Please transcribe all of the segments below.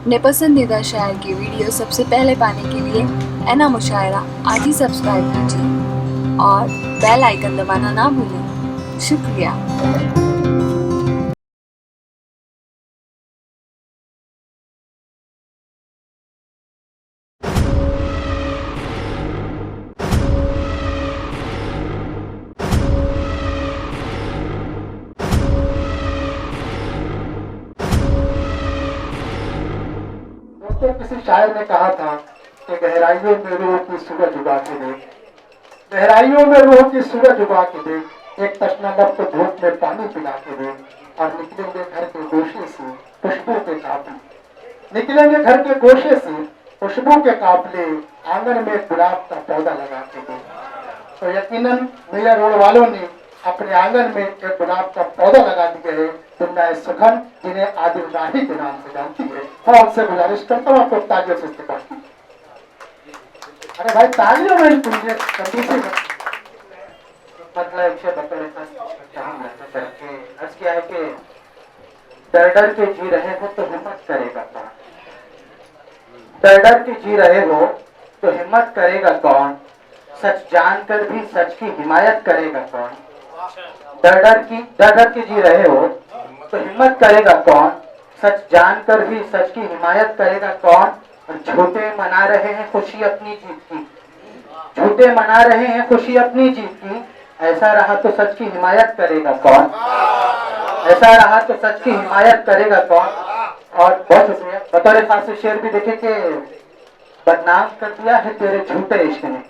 अपने पसंदीदा शायर की वीडियो सबसे पहले पाने के लिए एना मुशायरा आज ही सब्सक्राइब कीजिए और बेल आइकन दबाना ना भूलें। शुक्रिया। दोस्तों, किसी शायर ने कहा था कि गहराइयों में रूह की सूरज उगा के देख, गहराइयों में रूह की सूरज उगा के देख, एक तश्ना लब को धूप में पानी पिला के देख, और निकलेंगे घर के गोशे से खुशबू के काफले, निकलेंगे घर के गोशे से खुशबू के काफले, आंगन में गुलाब का पौधा लगा के देख। तो यकीनन मेरा रोड वालों ने अपने आंगन में एक गुलाब का पौधा लगा दिया है। दुनिया सुखन, जिन्हें आदिल राही के नाम से जानती है, मैं आपसे गुजारिश करता हूँ आपको तालियों से इस्तेमाल कीजिए। अरे भाई तालियों में तुझे कंडीशन मतलब से बतौर अर्ज किया है कि डर डर के जी रहे हो तो हिम्मत करेगा कौन, डर डर के जी रहे हो तो हिम्मत करेगा कौन, सच जानकर भी सच की हिमायत करेगा कौन। डर डर के जी रहे हो तो हिम्मत करेगा कौन, सच जानकर भी सच की हिमायत करेगा कौन। और झूठे मना रहे हैं खुशी अपनी जीत की, झूठे मना रहे हैं खुशी अपनी जीत की, ऐसा रहा तो सच की हिमायत करेगा कौन, ऐसा रहा तो सच की हिमायत करेगा कौन। और बहुत शुक्रिया। बतौर खास से शेर भी देखे कि बदनाम कर दिया है तेरे झूठे इश्क ने,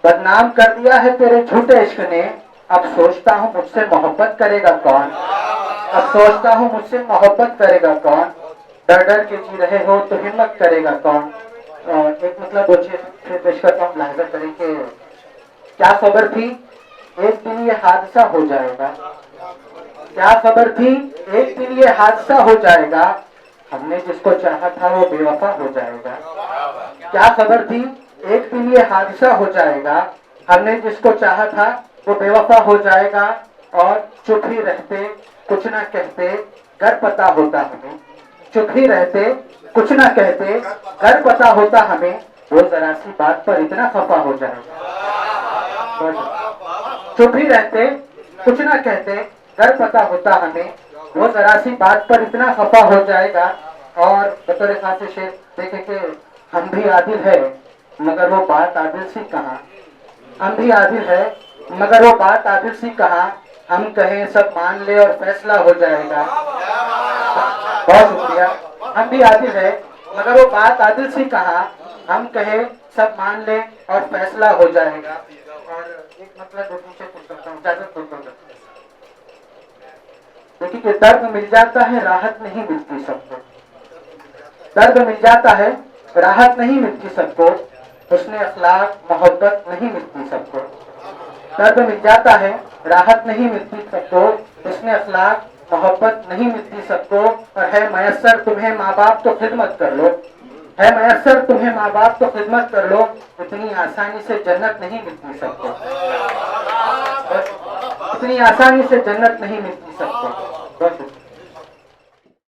बदनाम कर दिया है तेरे झूठे इश्क ने, अब सोचता हूँ मुझसे मोहब्बत करेगा कौन, अब सोचता हूँ मुझसे मोहब्बत करेगा कौन। डर डर के जी रहे हो तो हिम्मत करेगा कौन। एक मतलब फिर पेश करता हूँ, लाहिजा करें कि क्या खबर थी एक दिन ये हादसा हो जाएगा, क्या खबर थी एक दिन ये हादसा हो जाएगा, हमने जिसको चाहा था वो बेवफा हो जाएगा। क्या खबर थी एक दिन ये हादसा हो जाएगा, हमने जिसको चाहा था वो बेवफा हो जाएगा। और चुप ही रहते कुछ ना कहते घर पता होता हमें, चुप ही रहते कुछ ना कहते घर पता होता हमें, वो जरा सी बात पर इतना खफा हो जाएगा। चुप ही रहते कुछ ना कहते घर पता होता हमें, वो जरा सी बात पर इतना खफा हो जाएगा। और बतौर खास शेर देखे कि हम भी आदिल है मगर वो बात आदिल सी कहाँ, हम भी आदिल है मगर वो बात आदिल सी कहाँ, हम कहें सब मान ले और फैसला हो जाएगा। बहुत शुक्रिया। हम भी आदिल है मगर वो बात आदिल सी कहाँ, हम कहें सब मान ले और फैसला हो जाएगा। और एक मतलब पीछे पूछ सकता हूँ, इजाजत दो। देखिए कि दर्द मिल जाता है राहत नहीं मिलती सबको, दर्द मिल जाता है राहत नहीं मिलती सबको, हुस्ने अखलाक मोहब्बत नहीं मिलती सबको। दर्द मिल जाता है राहत नहीं मिलती सबको, हुस्ने अखलाक मोहब्बत नहीं मिलती सबको। और है मयस्सर तुम्हें माँ बाप तो खिदमत कर लो, है मयस्सर तुम्हें माँ बाप तो खिदमत कर लो, इतनी आसानी से जन्नत नहीं मिलती सबको, इतनी आसानी से जन्नत नहीं मिलती सबको। बहुत